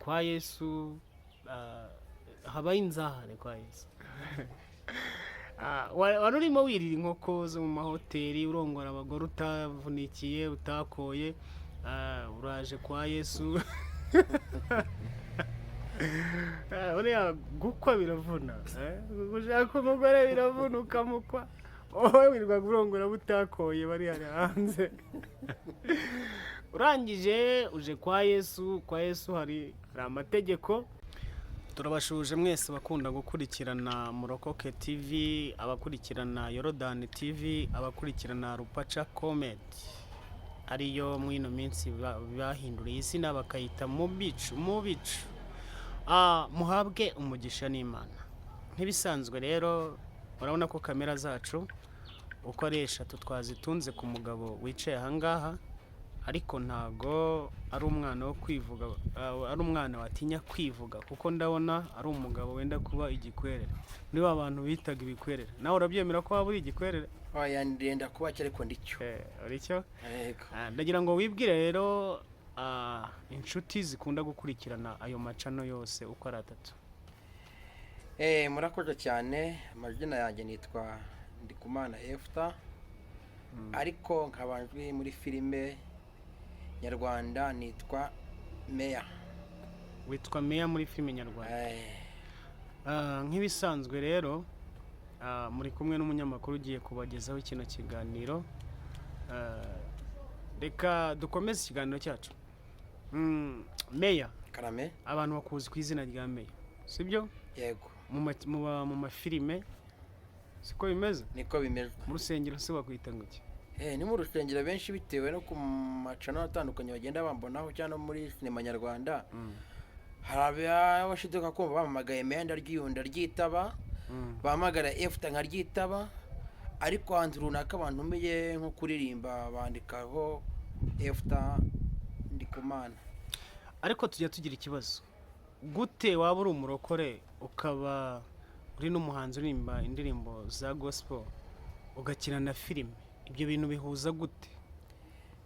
kwa Yesu habaye inzahane kwa Yesu. Wari urimo wirira inkoko zo mu mahoteli urongora abagore utavunikiye utakoye, uraje kwa Yesu. Uriya gukwa biravuna, gushaka umugore biravuna ukamukwa, wowe wirwaga urongora butakoye bari hanze. Urangije uje kwa Yesu hari amategeko. Turabashuje mwese bakunda gukurikirana Murokoke TV, abakurikirana Yorodani TV, abakurikirana Rupaca Comedy, ariyo mwino minsi bahinduriye izina bakayita mu bicu. Muhabwe umugisha n'Imana. Nk'ibisanzwe rero urabona ko kamera zacu ukoresha twazitunze ku mugabo wicaye ahangaha, ariko ntago ari umwana wo kwivuga, ari umwana watinya kwivuga, kuko ndabona ari umugabo wenda kuba igikwerere. Niba abantu bitaga ibikwerere, nawe urabyemera ko waba uri igikwerere? Oya, ndenda kuba ariko ndicyo. Uricyo? Yego. Ndagira ngo wibwire rero inshuti zikunda gukurikirana ayo macano yose uko ari atatu. Murakoze cyane. Amazina yanjye nitwa Ndikumana Efta, ariko nkabanjwe muri filime nyarwanda nitwa Meya. Witwa Meya muri filime nyarwanda. Nk'ibisanzwe rero muri kumwe n'umunyamakuru ugiye kubagezaho kino kiganiro. Reka dukomeze ikiganiro cyacu. Meya, Karame. abantu bakuzi ku izina rya Meya, sibyo? Yego. mu mafilime siko bimeze? Niko bimeze. Mu rusengero se bakwita ngo iki? Ni mu rusengero benshi bitewe no ku macano atandukanye bagenda bambonaho cyane muri sinema nyarwanda. Hari abashiduka kumva bamamagaye Meya ryitaba, bamagara Efta nkaryitaba, ariko hanze runaka abantu meye nko kuririmba bandikaho Efta Ndikumana. Ariko tujya tugira ikibazo, gute waba uri umurokore ukaba uri n'umuhanzi uririmba indirimbo za gospel ugakina na filime? Ibyo bintu bihuza gute?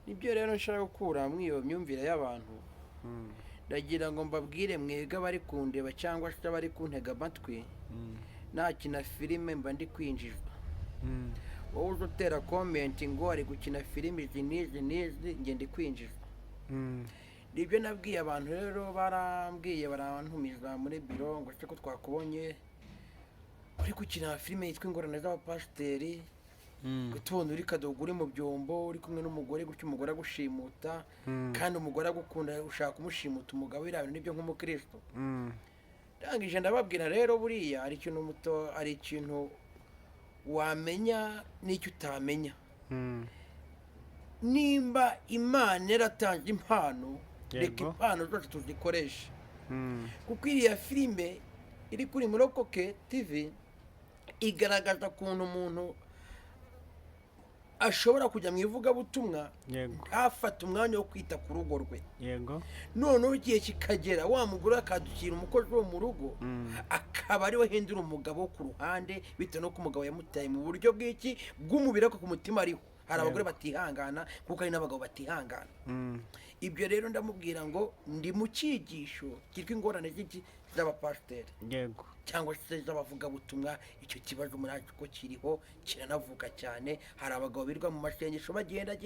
Nibyo rero nshaka gukura muri iyo myumvire y'abantu. Ndagira ngo mbabwire mwega bari kundeba cyangwa se bari kuntega amatwi, nakina filime mba ndi kwinjizwa. Wowe uje utera comment ngo ari gukina filime izi n'izi nge ndi kwinjizwa. Nibyo nabwiye abantu rero, barambwiye barantumiza muri biro ngo se ko twakubonye uri gukina filime yitwa Ingorane z'Abapasiteri, tubona uri Kadogo uri mu byombo uri kumwe n'umugore, gutyo umugore agushimuta, kandi umugore agukunda ushaka kumushimuta umugabo, ira bintu nibyo nk'umukristo. Ndangije ndababwira rero buriya ari ikintu wamenya n'icyo utamenya. Nimba Imana yaratanze impano, reka impano zose tuzikoreshe. Kuko iriya filime iri kuri Murokoke TV igaragaza ukuntu umuntu ashobora kujya mu ivugabutumwa, afata umwanya wo kwita ku rugo rwe. Yego. Noneho igihe kikagera wa mugore akadukira umukozi wo mu rugo, akaba ari we hindura umugabo wo ku ruhande, bitewe no ku mugabo yamutaye mu buryo bw'iki bw'umubiri, ariko ku mutima ariho. Hari abagore batihangana kuko hari n'abagabo batihangana. Ibyo rero ndamubwira ngo ndi mu cyigisho cyitwa Ingorane z'Abapasiteri. Yego. Cyangwa se z'abavugabutumwa. Icyo kibazo muraje ko kiriho kiranavuga cyane. Hari abagabo birwa mu masengesho bagenda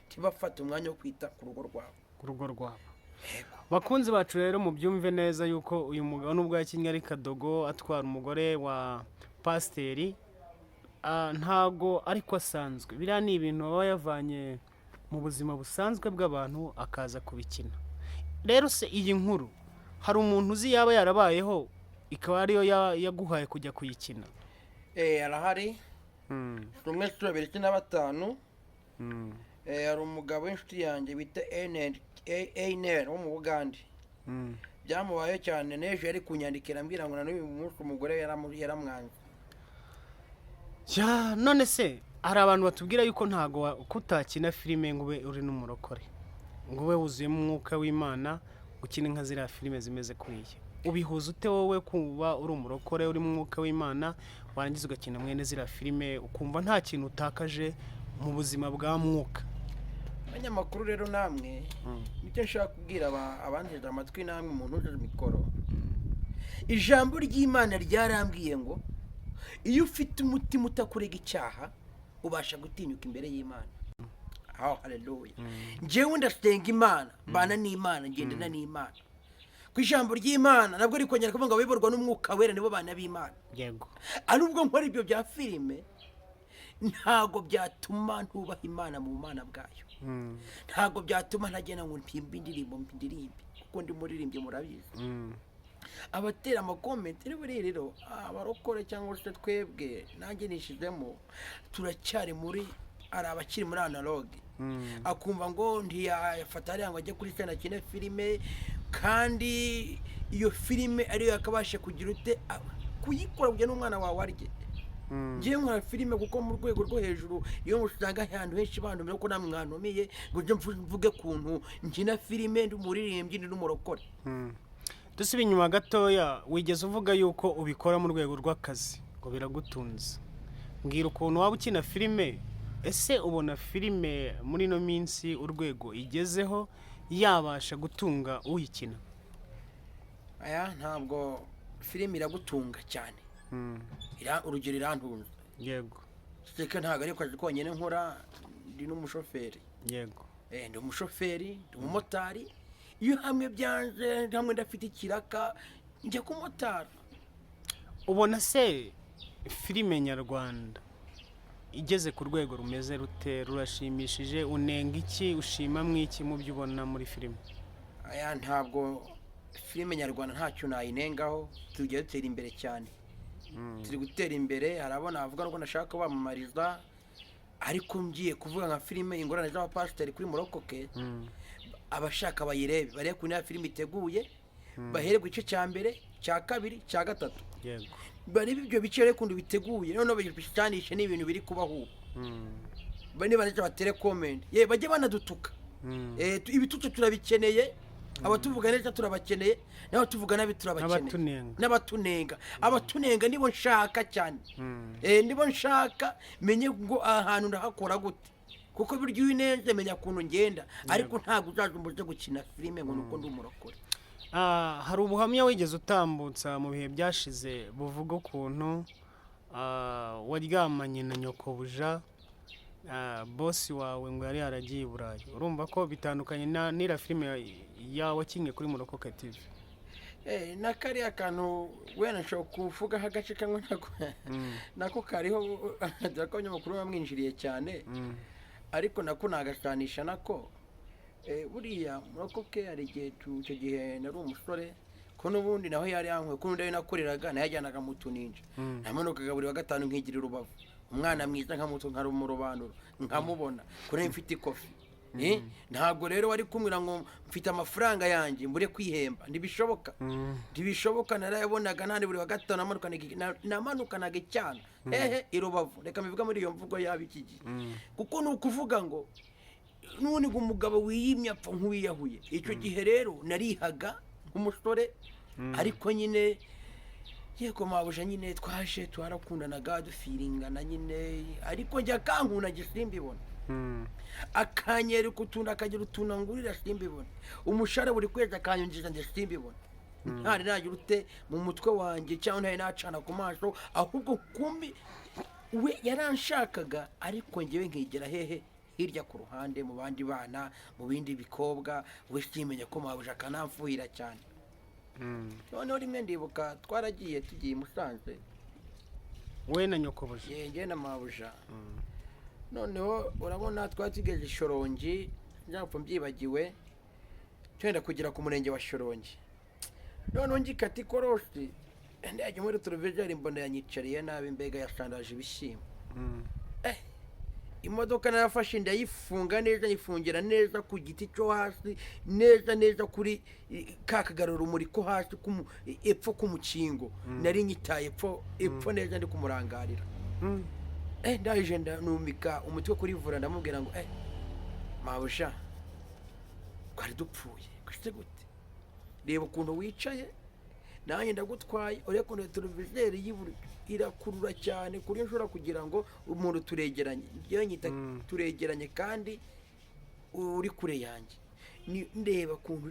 ntibafata umwanya wo kwita ku rugo rwabo. Bakunzi bacu rero mubyumve neza yuko uyu mugabo nubwo yakinnye ari Kadogo atwara umugore wa pasiteri, ntago ariko asanzwe. Biriya ni ibintu baba yavanye mu buzima busanzwe bw'abantu akaza kubikina. Rero se iyi nkuru hari umuntu uzi yaba yarabayeho ikaba ariyo yaguhaye kujya kuyikina? Arahari. Rumwe 2025. Hari umugabo w'inshuti yanjye bita Einer wo mu Bugande. Byamubaye cyane, neje yari kunyandikira ambwira ngo n'uyu munsi umugore yaramwanze. None se hari abantu batubwira yuko ntago kutakina filime ngo ube uri n'umurokore, ngo ube wuzuyemo umwuka w'Imana ukina nka ziriya filime zimeze kuriya. Ubihuza ute wowe kuba uri umurokore uri mu mwuka w'Imana, warangiza ugakina mwene ziriya filime ukumva nta kintu utakaje mu buzima bwa mwuka? abanyamakuru rero namwe nicyo nshaka kubwira abanjije amatwi namwe umuntu uje mikoro. Ijambo ry'Imana ryarambwiye ngo iyo ufite umutima utakurega icyaha ubasha gutinyuka imbere y'Imana. Haleluya. Njyewe ndasenga Imana, bana n'Imana, ngendana n'Imana. Ku ijambo ry'Imana nabwo rikongera kuvuga ngo abiborwa n'umwuka wera nibo bana b'Imana. Yego. Ari ubwo nkora ibyo bya filime ntago byatuma ntubaha Imana mu bumana bwayo. Ntago byatuma ntagenda ngo ntimbe indirimbo kuko ndi muririmbye murabizi. Abatera amakomenti rero abarokore cyangwa se twebwe nanjye nishizemo turacyari muri abakiri muri analogue. Akumva ngo ntiyafata ari ngo ajye kuri scene kine filime kandi iyo filime ariyo yakabashe kugira ute kuyikora kujya n'umwana wawe arye. Ngiye nkora filime kuko mu rwego rwo hejuru iyo musanga ahantu henshi bantu ko namwe mwantumiye ngo nje mvuge kuntu nkina filime ndi umuririmbyi ndi n'umurokore. Dusibe inyuma gatoya, wigeze uvuga yuko ubikora mu rwego rw'akazi ngo biragutunze. Mbwira ukuntu waba ukina filime, ese ubona filime muri no minsi urwego igezeho yabasha gutunga uyikina? Aya ntabwo filime iragutunga cyane. Urugero irantunze. Yego. Seka ntabwo ari kazi konyene nkora, ndi n'umushoferi. Yego. Ndi umushoferi, ndi umumotari. Iyo hamwe byanje hamwe ndafite ikiraka njye kumotara. Ubona se filime nyarwanda igeze ku rwego rumeze rute, rurashimishije? Unenga iki, ushima mwiki mu byo ubona muri filime? Aya ntabwo filime nyarwanda ntacyo nayinengaho, tugiye dutera imbere cyane. Turi gutera imbere, harabona avuga ngo nashaka bamamariza ariko mgiye kuvuga nka filime ingorane z'abapasiteri kuri Murokoke. Abashaka bayirebe bari ku filime iteguye, bahere ku gice cya mbere, cya kabiri, cya gatatu. Yego. Bari ibyo bice rero kundi biteguye none babishanishe n'ibintu biri kubaho. Bane banaje batere comment. Bajye banadutuka. Ibituce turabikeneye, abatuvuga neza turabakeneye, naho tuvuga nabi turabakeneye. N'abatunenga. Abatunenga nibo nshaka cyane. Nibo nshaka menye ngo ahantu ndahakora gute. Kuko biryo ineze menya kuntu ngenda, ariko ntago uzajumbuze gukina filime ngo nuko ndi umurokore. Hari ubuhamya wigeze utambutsa mu bihe byashize buvuga ukuntu waryamanye na nyokobuja, boss wawe ngo yari yaragiye i Burayi. Urumva ko bitandukanye n'ira filime yawe kinye kuri Murokoke TV? Na kariya kantu wena nshobora kuvuga agace kamwe nako kariho dakonye makuru bamwinjiriye cyane. Ariko nako nagasanisha nako buriya Murokoke ari igihe icyo gihe nari umusore ko n'ubundi naho yari yankwe ko ndayo nakoreraga nayajyanaga mu tuninja namanukaga buri wa gatanu nkigira Rubavu, umwana mwiza nkamuto nkari mu rubanuro nkamubona kuri mfite ikofi. Ntabwo rero wari kumwira ngo mfite amafaranga yanjye mbure kwihemba, ntibishoboka. Narayabonaga nandi buri wa gatanu namanukanaga cyane i Rubavu. Reka mbivuga muri iyo mvugo yabikigi kuko nukuvuga ngo nuni umugabo wiyimye apfa nk'uwiyahuye. Icyo gihe rero narihaga nk'umusore, ariko nyine yego mabuja nyine twaje twarakundanaga dufiringana nyine, ariko njya kankuna gisimbibona. Akanyere kutunda akagira utunangurira simbibona, umushara buri kwezi akanyongeza nje simbibona. Ntari nagira ute mu mutwe wanjye cyangwa ntari nacana ku maso, ahubwo kumbi we yaranshakaga, ariko ngewe nkigera hehe hirya ku ruhande mu bandi bana mu bindi bikobwa, we simenya ko mabuja akanamfuhira cyane. Noneho rimwe ndibuka twaragiye tugiye Musanze, we na nyokobuja. Nge na mabuja. Noneho urabona twatigeje Shorongi, njapfa mbyibagiwe, twenda kugera ku murenge wa Shorongi. Noneho ngikati korosi ndaje muri televiziyo mbona yanyicariye nabi, mbega yasandaje ibishyimbo. Imodoka narafashe ndayifunga neza, yifungira neza ku giti cyo hasi, neza kuri kakagarura umuri ko hasi epfo kumukingo. Nari nyitaye epfo neza ndi kumurangarira. Ndaje ndanumika umutwe kuri vura ndamubwira ngo mabusha kwari dupfuye kwise gute, reba ukuntu wicaye nanjye ndagutwaye, ureko na televiziyo y'iburi irakurura cyane kuri nshora kugira ngo umuntu turegeranye. Ngiye nyita turegeranye kandi uri kure yanjye ndeba ukuntu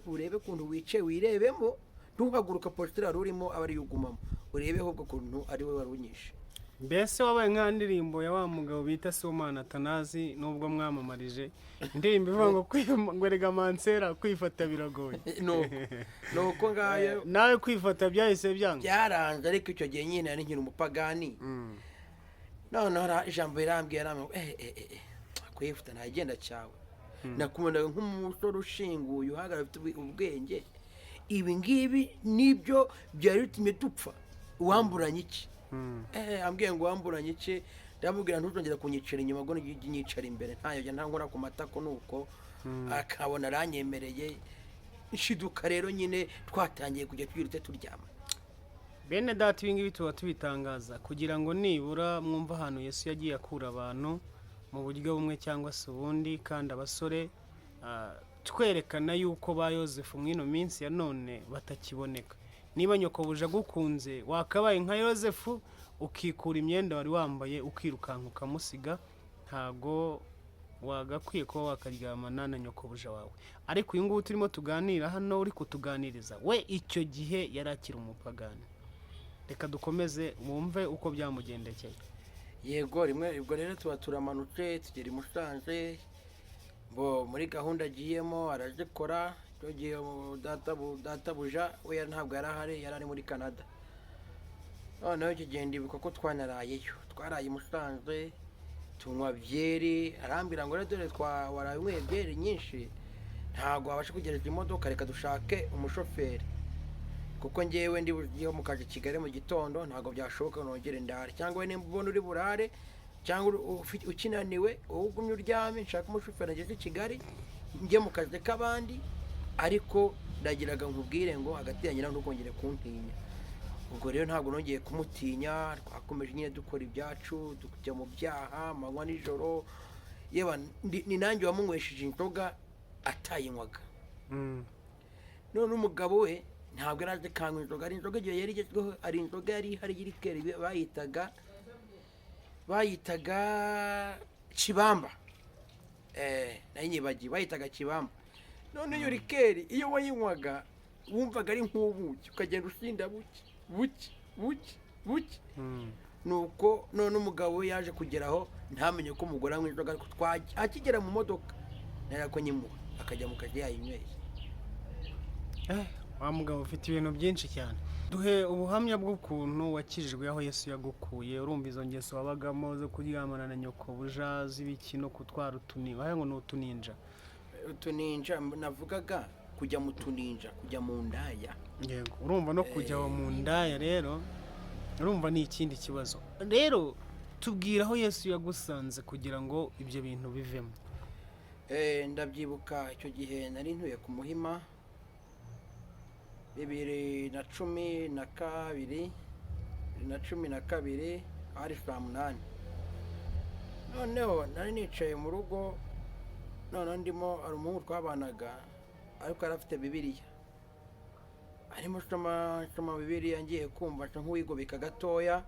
urebe ukuntu wicaye wirebemo ntuhaguruka positirari urimo aba ariyo ugumamo urebeho ubwo kuntu ari we wari unyishe. mbese wabaye nka ndirimbo ya wa mugabo bita Sibomana Atanazi nubwo mwamamarije indirimbo ivuga ngo erega mansera kwifata biragoye nuko ngayo nawe kwifata byahise byanga byaranze ariko icyo gihe nyine nari nkiri umupagani noneho ijambo rirambwiye kwifata ntagenda cyawe nakubonaga nk'umusore ushinguye uhagarara ufite ubwenge ibi ngibi nibyo byari bitumye dupfa uwamburanye iki ambwiye ngo wamburanye iki ndamubwira ntuzongera kunyicara inyuma ngo nyicara imbere ntayojya ntankora ku matako nuko akabona aranyemereye nshiduka rero nyine twatangiye kujya twirute turyama. bene data ibi ngibi tuba tubitangaza kugira ngo nibura mwumva ahantu Yesu yagiye akura abantu mu buryo bumwe cyangwa se ubundi kandi abasore twerekana yuko ba Yozefu mw'ino minsi ya none batakiboneka. niba nyokobuja agukunze wakabaye nka Yozefu ukikura imyenda wari wambaye ukirukanka ukamusiga ntago wagakwiye kuba wakaryamana na nyokobuja wawe. ariko uyu nguyu turimo tuganira hano uri kutuganiriza we icyo gihe yari akiri umupagani. reka dukomeze wumve uko byamugendekeye. yego rimwe ubwo rero tuba turamanutse tugera i Musanze muri gahunda agiyemo arazikora icyo gihe databuja we ntabwo yari ahari yari ari muri Canada. noneho icyo gihe ndibuka ko twanarayeyo twaraye i Musanze tunywa byeri arambwira ngo dore waranyweye byeri nyinshi ntabwo wabasha kugereza imodoka reka dushake umushoferi kuko ngewe ndi bugiye mu kazi Kigali mu gitondo ntabwo byashoboka nongere ndare cyangwa nimba ubona uri burare cyangwa ukinaniwe ugumye uryame nshaka umushoferi ageze i Kigali njye mu kazi k'abandi ariko ndagiraga nkubwire ngo hagati yanjye nawe ntukongere kuntinya. ubwo rero ntabwo nongeye kumutinya twakomeje nyine dukora ibyacu tujya mu byaha amanywa nijoro yewe ni nanjye wamunywesheje inzoga atayinywaga. none umugabo we ntabwo yari azi kanywa inzoga ari inzoga igihe yari igezweho ari inzoga yari ihari y'irikeri bayitaga Kibamba nayo nyibagiwe bayitaga Kibamba. none iyo rikeri iyo wayinywaga wumvaga ari nk'ubuki ukagenda usinda buki nuko none umugabo we yaje kugeraho ntamenye ko umugore anywa inzoga ariko akigera mu modoka narako nyimuha akajya mu kazi yayinyweye. wa mugabo ufite ibintu byinshi cyane. duhe ubuhamya bw'ukuntu wakijijwe aho Yesu yagukuye. urumva izo ngeso wabagamo zo kuryamana na nyokobuja z'ibiki no kutwara utuninja wahe ngo ni utuninja navugaga kujya mu tuninja kujya mu ndaya. yego urumva no kujya mu ndaya rero urumva ni ikindi kibazo. rero tubwira aho Yesu yagusanze kugira ngo ibyo bintu bivemo. ndabyibuka icyo gihe nari ntuye ku Muhima 2012 hari saa 8 noneho nari nicaye mu rugo noneho ndimo ari umuhungu twabanaga ariko yari afite Bibiliya arimo soma Bibiliya ngiye kumva nk'uwigobeka gatoya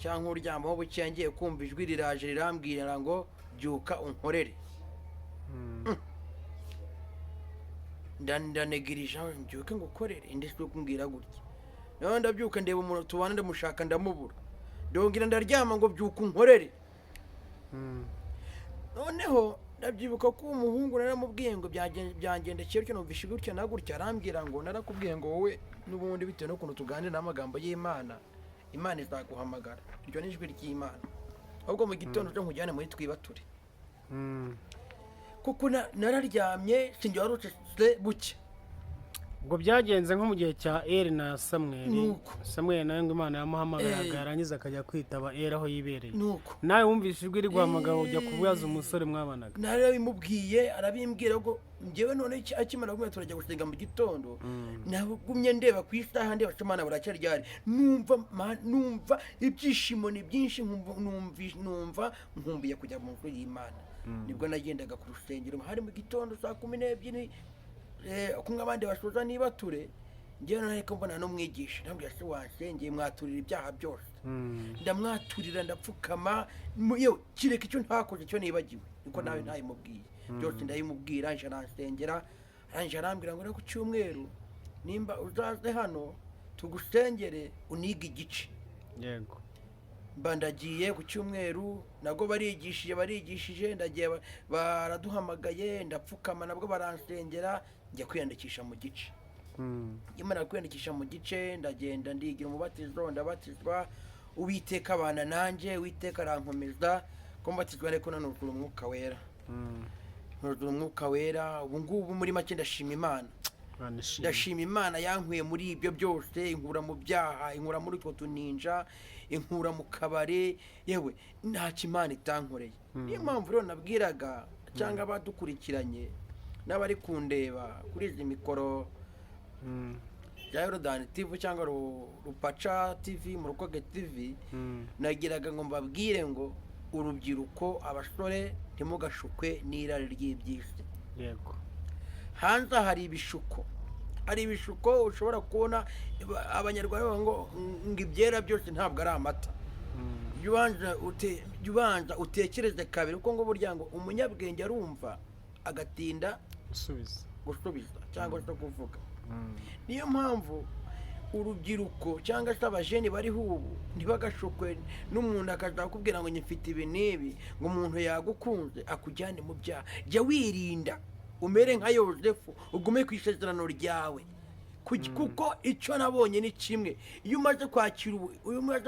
cyangwa uryamaho buke ngiye kumva ijwi riraje rirambwira ngo byuka unkorere. ndanegirije mbyuke ngukorere ndetse kumbwira gutya naho ndabyuka ndeba umuntu tubana ndamushaka ndamubura ndongera ndaryama ngo byuka unkorere. noneho ndabyibuka ko umuhungu naramubwiye ngo byangendekeye cyo numvishe gutya na gutya arambwira ngo narakubwiye ngo wowe n'ubundi bitewe no kuntu tuganira n'amagambo y'Imana Imana izaguhamagara iryo ni ijwi ry'Imana ahubwo mu gitondo cyo nkujyane muri twibature. kuko nararyamye sinjye warutse buke. ubwo byagenze nko mu gihe cya Eli na Samweli nawe ngo Imana yamuhamagaraga yarangiza akajya kwitaba Eli aho yibereye. nawe wumvise ijwi riguhamagara ujya kubaza umusore mwabanaga. narabimubwiye arabimbwira ngo njyewe none akimara kumwe turajya gusenga mu gitondo nagumye ndeba ku isaha ndeba Imana buracyaryari numva ibyishimo ni byinshi numva nkumbuye kujya mu nzu y'Imana. nibwo nagendaga ku rusengero hari mu gitondo saa 12 kumwe abandi bashoza nibature njyewe nareka mbona no mwigisha ndambwira se wasengeye mwaturira ibyaha byose. ndamwaturira ndapfukama yo kireka icyo ntakoze cyo nibagiwe niko nawe ntayimubwiye byose ndabimubwira nje aransengera arangije arambwira ngo ku cyumweru nimba uzaze hano tugusengere uniga igice. yego mba ndagiye ku cyumweru nabwo barigishije ndagiye baraduhamagaye ndapfukama nabwo baransengera njya kwiyandikisha mu gice. nyamara kwiyandikisha mu gice ndagenda ndigira umubatizo ndabatizwa, Uwiteka abana nanjye, Uwiteka arankomeza ko mbatizwa ariko nanuzura umwuka wera. nuzura umwuka wera ubu ngubu muri make ndashima Imana. ndashima Imana yankuye muri ibyo byose, inkura mu byaha, inkura muri utwo tuninja, inkura mu kabare, yewe ntacyo Imana itankoreye. niyo mpamvu rero nabwiraga cyangwa abadukurikiranye n'abari kundeba kuri izi mikoro ya Yorodani TV cyangwa Rupaca TV, Murukoge TV, nagiraga ngo mbabwire ngo urubyiruko, abasore ntimugashukwe n'irari ry'iby'isi. yego hanze hari ibishuko ushobora kubona abanyarwanda bavuga ngo ibyera byose ntabwo ari amata. jya ubanza utekereze kabiri kuko ngo burya ngo umunyabwenge arumva agatinda gusubiza cyangwa se kuvuga. niyo mpamvu urubyiruko cyangwa se abajeni bariho ubu ntibagashukwe n'umuntu akazakubwira ngo nyifite ibi n'ibi, ngo umuntu yagukunze akujyane mu byaha. jya wirinda umere nka Yozefu, ugume ku isezerano ryawe, kuko icyo nabonye ni kimwe. iyo umaze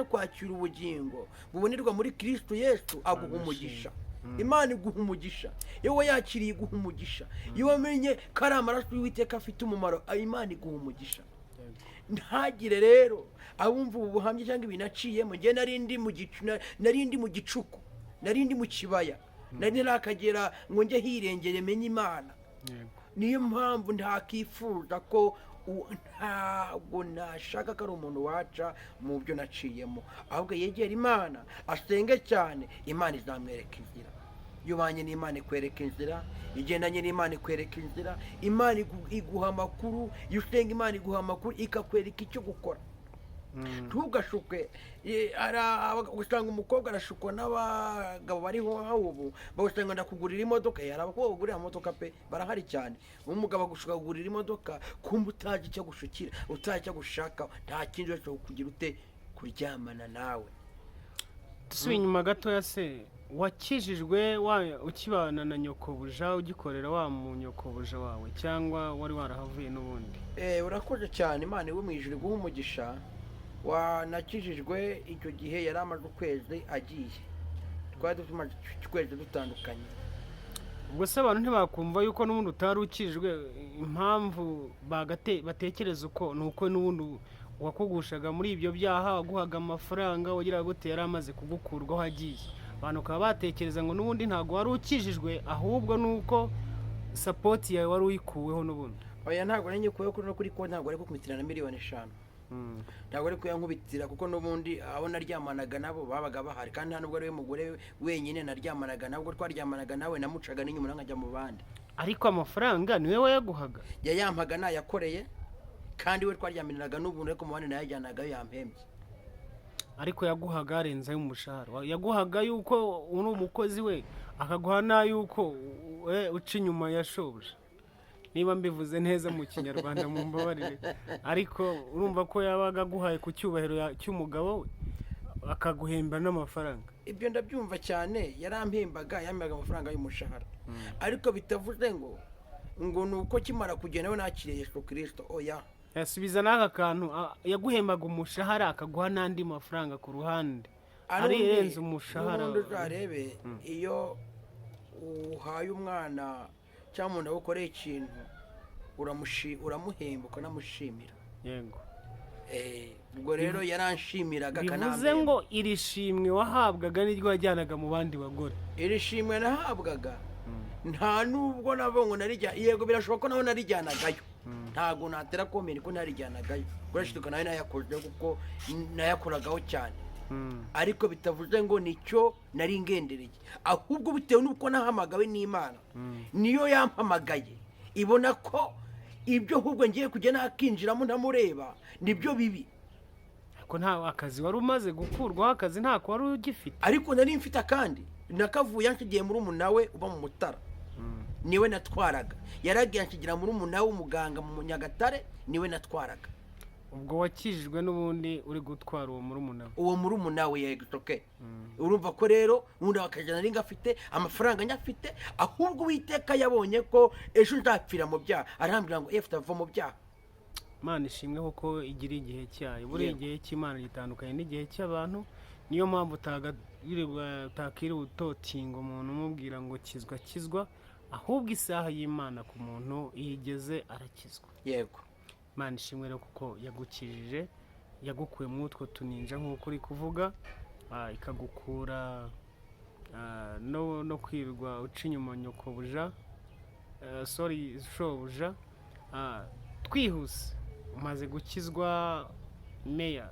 kwakira ubugingo bubonerwa muri Kristo Yesu aguha umugisha. Imana iguha umugisha. iyo wayakiriye iguha umugisha. iyo wamenye ko ari amaraso y'Uwiteka afite umumaro, Imana iguha umugisha. ntagire rero abumva ubu buhamya cyangwa ibinaciyemo. njye nari ndi mu gicuku, nari ndi mu kibaya, nari nakagera ngo njye hirengere menye Imana. niyo mpamvu ntakifuza ko ntabwo nashaka ko ari umuntu waca mu byo naciyemo, ahubwo yegera Imana asenge cyane, Imana izamwereka inzira. iyo ubanye n'Imana ikwereka inzira, igendanye n'Imana ikwereka inzira, Imana iguha amakuru. iyo usenga Imana iguha amakuru ikakwereka icyo gukora. ntugashukwe. usanga umukobwa arashukwa n'abagabo bariho ubu, bagusanga ndakugurira imodoka. hari abakobwa bagurira imodoka pe, barahari cyane. umugabo agushuka kugurira imodoka, kumva utazi icyo gushukira, utazi icyo gushaka, nta kindi wese kugira ute kuryamana nawe. dusubiye inyuma gatoya se, wakijijwe ukibana na nyokobuja ugikorera wa mu nyokobuja wawe, cyangwa wari warahavuye n'ubundi? urakoze cyane. Imana iwe mu ijuru iguha umugisha. wanakijijwe icyo gihe yari amaze ukwezi agiye, twari tumaze ukwezi dutandukanye. ubwo se abantu ntibakumva yuko n'ubundi utari ukijijwe? impamvu batekereza uko ni uko n'ubundi wakugushaga muri ibyo byaha, waguhaga amafaranga, wagira gute yari amaze kugukurwaho agiye. abantu bakaba batekereza ngo n'ubundi ntabwo wari ukijijwe, ahubwo nuko sapoti yawe wari uyikuweho n'ubundi. oya, ntabwo nari nyikuweho kuri konti, ntabwo ari kumitira na miliyoni 5. ntabwo ari kuyankubitira kuko n'ubundi abo naryamanaga nabo babaga bahari, kandi nta nubwo ari we mugore wenyine naryamanaga nabwo, twaryamanaga nawe namucaga n'inyuma nkajya mu bandi. ariko amafaranga niwe wayaguhaga? yayampaga nayakoreye, kandi we twaryaminiraga n'ubuntu, ariko mu bandi nayajyanagayo yampembye. ariko yaguhaga arenzayo umushahara? yaguhaga yuko uri umukozi we, akaguha n'ayuko uca inyuma ya shobuja? niba mbivuze neza mu kinyarwanda mumbabarire, ariko urumva ko yabaga aguhaye ku cyubahiro cy'umugabo we, akaguhemba n'amafaranga? ibyo ndabyumva cyane. yarampembaga, yampaga amafaranga y'umushahara, ariko bitavuze ngo ni uko kimara kugenda we nakiriye Yesu Kristo. oya, yasubiza n'aka kantu, yaguhembaga umushahara akaguha n'andi mafaranga ku ruhande arenze umushahara. n'ubundi uzarebe, iyo uhaye umwana cyangwa umuntu agukoreye ikintu uramuhemba ukanamushimira. yego. ubwo rero yaranshimiraga akanambera. bivuze ngo iri shimwe wahabwaga niryo wajyanaga mu bandi bagore? iri shimwe nahabwaga nta nubwo nabo ngo narijyana. yego, birashoboka ko naho narijyanagayo, ntabwo natera komeni ko narijyanagayo, urashituka nawe nayakoze kuko nayakoragaho cyane. ariko bitavuze ngo nicyo nari ngendereye, ahubwo bitewe n'uko nahamagawe n'Imana. niyo yampamagaye ibona ko ibyo ahubwo ngiye kujya nakinjiramo ntamureba nibyo bibi. ariko nta akazi wari umaze gukurwaho, akazi ntako wari ugifite? ariko nari mfite akandi nakavuye, nshyigiye muri umuntu nawe uba mu Mutara. niwe natwaraga, yaragiye anshigira muri umunara w'umuganga mu Nyagatare, niwe natwaraga. ubwo wakijijwe n'ubundi uri gutwara uwo murumuna uwo murumuna we yegitoke. Urumva ko rero ubundi bakajana ringa afite amafaranga nyafite, ahubwo Uwiteka yabonye ko ejo nzapfira mu byaha, arambwira ngo Efta ava mu byaha. Imana ishimwe kuko igira igihe cyayo, buri igihe cy'Imana gitandukanye n'igihe cy'abantu. Niyo mpamvu utakiri utotinga umuntu umubwira ngo kizwa, ahubwo isaha y'Imana ku muntu yigeze arakizwa. Yego, Imana ishimwe rero kuko yagukijije, yagukuye mu utwo tuninja nk'uko uri kuvuga, ikagukura no kwirwa uca inyuma nyokobuja, shobuja. Twihuse umaze gukizwa Meya,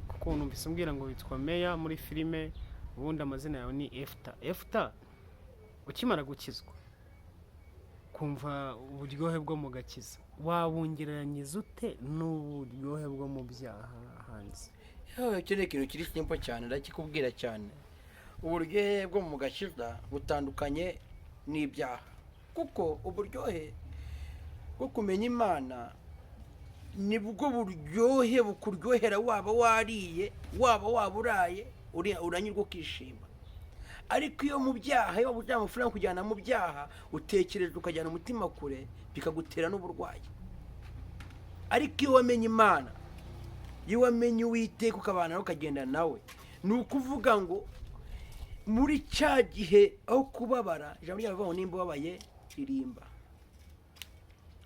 kuko numvise umbwira ngo witwa Meya muri filime, ubundi amazina yawe ni Efta. Ukimara gukizwa kumva uburyohe bwo mu gakiza, wabungereranyiza ute n'uburyohe bwo mu byaha hanze? icyo ni ikintu kiri simple cyane, ndakikubwira cyane. Uburyohe bwo mu gakiza butandukanye n'ibyaha, kuko uburyohe bwo kumenya Imana nibwo buryohe bukuryohera, waba wariye waba waburaye uranyurwa ukishima. Ariko iyo mu byaha, iyo wabujyana amafaranga kujyana mu byaha, utekereza ukajyana umutima kure, bikagutera n'uburwayi. Ariko iyo wamenye Imana, iyo wamenye Uwiteka ukabana ukagenda nawe, ni ukuvuga ngo muri cya gihe aho kubabara, ijambo ryavuga ngo nimba ubabaye ririmba,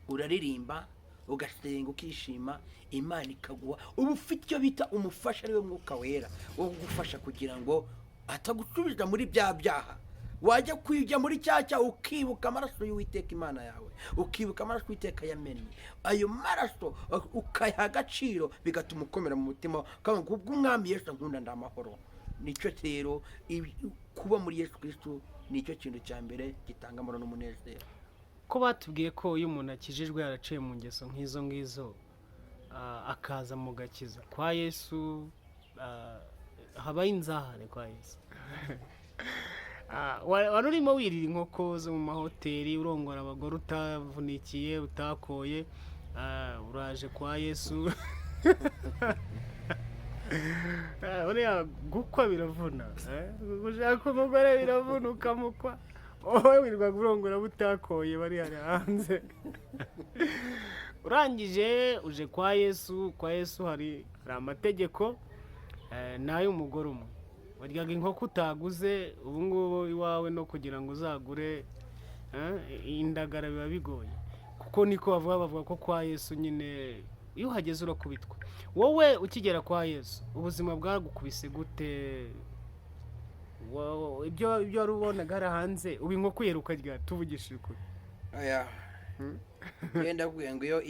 uraririmba ugasenga ukishima, Imana ikaguha uba ufite icyo bita umufasha, ariwe Mwuka Wera wo kugufasha kugira ngo atagusubiza muri bya byaha. Wajya kwijya muri cyaha ukibuka amaraso y'Uwiteka Imana yawe, ukibuka amaraso Uwiteka yamennye, ayo maraso ukayaha agaciro, bigatuma ukomera mu mutima kandi kubwo Umwami Yesu nkunda ndamahoro. Nicyo rero kuba muri Yesu Kristo nicyo kintu cya mbere gitanga amahoro n'umunezero. Ko batubwiye ko iyo umuntu akijijwe yaraciye mu ngeso nk'izo ngizo, akaza mu gakiza kwa Yesu, habaye inzahare kwa Yesu. Wari urimo wirira inkoko zo mu mahoteli, urongora abagore utavunikiye utakoye, uraje kwa Yesu. Uriya gukwa biravuna, gushaka umugore biravuna ukamukwa, wowe wirwaga urongora butakoye bari hanze. Urangije uje kwa Yesu, kwa Yesu hari amategeko n'ay'umugore umwe. Waryaga inkoko utaguze, ubu ngubu iwawe no kugira ngo uzagure indagara biba bigoye, kuko niko bavuga ko kwa Yesu nyine iyo uhageze urakubitwa. Wowe ukigera kwa Yesu ubuzima bwagukubise gute? Ibyo wari ubonaga hari hanze, ubu inkoko uheruka rya tuvugishije ukuri. Yenda kugira ngo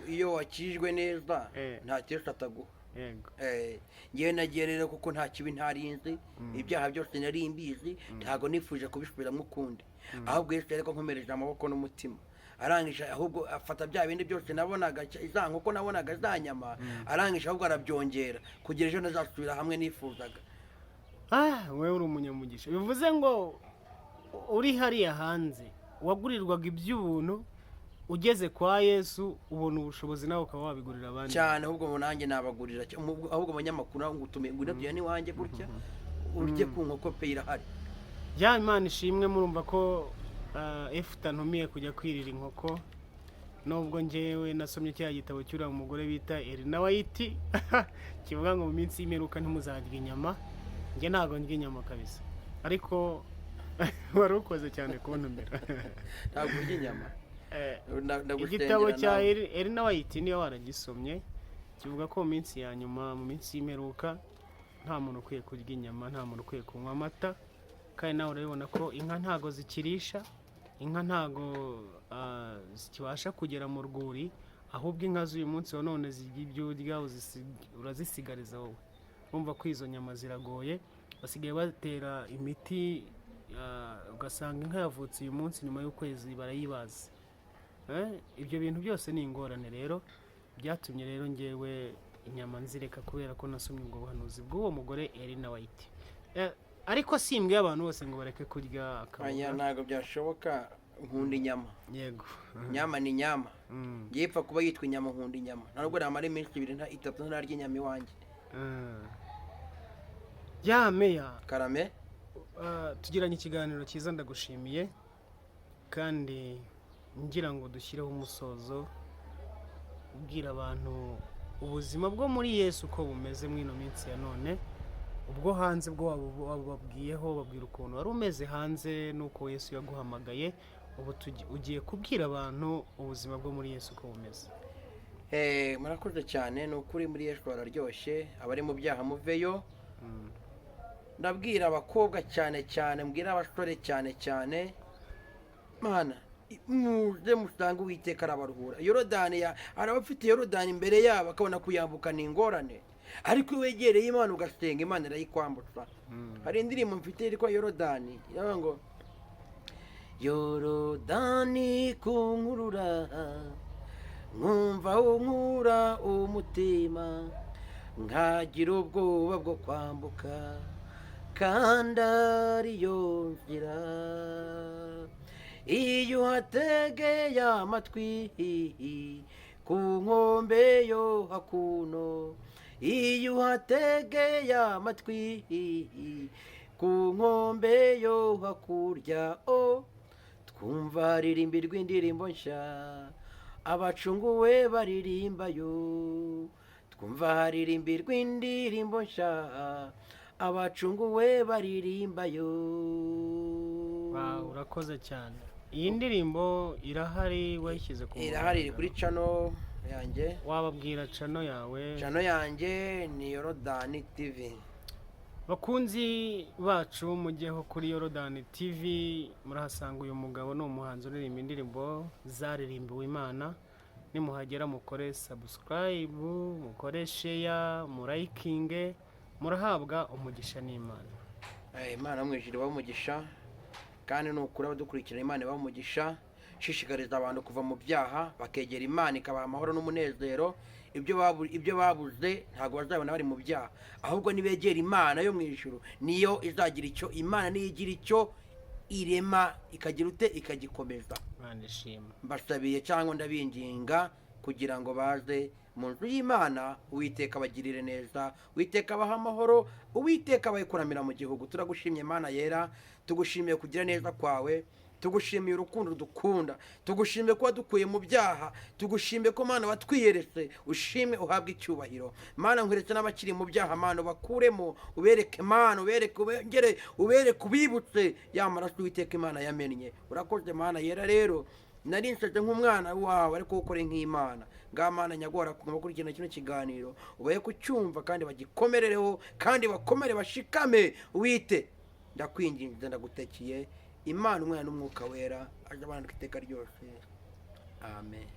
iyo wakijwe neza nta cyose ataguha. Ngewe nagiye rero kuko nta kibi ntarinzi, ibyaha byose nari mbizi, ntabwo nifuje kubisubiramo ukundi, ahubwo Yesu yariko nkomereje amaboko n'umutima. Arangije ahubwo afata bya bindi byose nabonaga, za nkoko nabonaga za nyama, arangije ahubwo arabyongera kugira ejo nazasubira hamwe nifuzaga. Wewe uri umunyamugisha. Bivuze ngo uri hariya hanze wagurirwaga iby'ubuntu, ugeze kwa Yesu ubona ubushobozi nawe ukaba wabigurira abandi cyane. Ahubwo nanjye nabagurira, ahubwo abanyamakuru ngo utume ngo nabyo ni wanjye gutya, urye ku nkoko pe irahari. Ya Imana ishimwe. Murumva ko Efta ntumiye kujya kwirira inkoko, nubwo njyewe nasomye cya gitabo cy'uriya mugore bita Elena White kivuga ngo mu minsi y'imperuka ntimuzarya inyama. Njye ntabwo ndya inyama kabisa, ariko wari ukoze cyane kubonumera. Ntabwo urya inyama. Igitabo cya Elena White niyo waragisomye, kivuga ko mu minsi ya nyuma, mu minsi y'imperuka, nta muntu ukwiye kurya inyama, nta muntu ukwiye kunywa amata. Kandi nawe urabibona ko inka ntago zikirisha, inka ntago zikibasha kugera mu rwuri, ahubwo inka z'uyu munsi wa none zirya ibyo urya urazisigariza wowe. Urumva ko izo nyama ziragoye, basigaye batera imiti, ugasanga inka yavutse uyu munsi nyuma y'ukwezi barayibaza. Ibyo bintu byose ni ingorane rero, byatumye rero ngewe inyama nzireka kubera ko nasomye ubwo buhanuzi bw'uwo mugore Elena White. Ariko simbwiye abantu bose ngo bareke kurya akaboga. Ntabwo byashoboka, nkunda inyama. yego. Inyama ni inyama. Mm. Ngiye ipfa kuba yitwa inyama, nkunda inyama. Ntabwo namara iminsi 2-3 ntarya inyama iwanjye. Ya meya, Karame. tugiranye ikiganiro cyiza, ndagushimiye kandi ngira ngo dushyireho umusozo ubwira abantu ubuzima bwo muri Yesu uko bumeze mwino minsi ya none. Ubwo hanze bwo wababwiyeho, babwira ukuntu wari umeze hanze nuko Yesu yaguhamagaye. Ubu ugiye kubwira abantu ubuzima bwo muri Yesu uko bumeze. Murakoze cyane, ni ukuri muri Yesu bararyoshye. Abari mu byaha muveyo. Ndabwira abakobwa cyane cyane, mbwira abasore cyane cyane, mana muze musange Uwiteka arabaruhura. Yorodani hari abafite Yorodani imbere yabo akabona kuyambuka ni ingorane, ariko iyo wegereye Imana ugasenga, Imana irayikwambutsa. Hari indirimbo mfite yitwa Yorodani, iravuga ngo Yorodani kunkurura, nkumva unkura umutima, nkagira ubwoba bwo kwambuka kandi ariyo nzira. Iyo uhategeye amatwi ku nkombe yo hakuno, iyo uhategeye amatwi ku nkombe yo hakurya, twumva haririmbirwa indirimbo nshya abacunguwe baririmbayo. Twumva haririmbirwa indirimbo nshya abacunguwe baririmbayo. Urakoze cyane. Iyi ndirimbo irahari, wayishyize ku irahari, iri kuri channel yanjye. Wababwira channel yawe? Channel yanjye ni Yorodani TV. Bakunzi bacu mujyeho kuri Yorodani TV, murahasanga uyu mugabo ni umuhanzi uririmba indirimbo zaririmbiwe Imana. Nimuhagera mukore subscribe, mukore share, murayikinge, murahabwa umugisha n'Imana. Imana mwijiri umugisha, kandi nukuri abadukurikira Imana ibaha umugisha. Shishikariza abantu kuva mu byaha bakegera Imana ikabaha amahoro n'umunezero. Ibyo babuze ntabwo bazabona bari mu byaha, ahubwo nibegera Imana yo mu ijuru, niyo izagira icyo. Imana niyo igira icyo irema ikagira ute ikagikomeza. Mbasabiye cyangwa ndabinginga kugira ngo baze mu nzu y'Imana. Uwiteka abagirire neza, Uwiteka abaha amahoro, Uwiteka abayikuramira mu gihugu. Turagushimye Mana yera, tugushimiye kugira neza kwawe, tugushimiye urukundo dukunda, tugushimiye ko wadukuye mu byaha, tugushimiye ko Mana watwiyeretse. Ushimwe uhabwe icyubahiro Mana. Nkweretse n'abakiri mu byaha Mana bakuremo, ubereke Mana, ubereke ubibutse ya maraso Uwiteka Imana yamennye. Urakoze Mana yera. Rero nari nsetse nk'umwana wawe ariko ukore nk'Imana. Mana nyagora kuguma kuri kino kiganiro, ubaye kucyumva kandi bagikomerereho kandi bakomere bashikame. Wite ndakwinginze ndagutekiye Imana, Umwana n'Umwuka wera aje abana iteka ryose. Amen.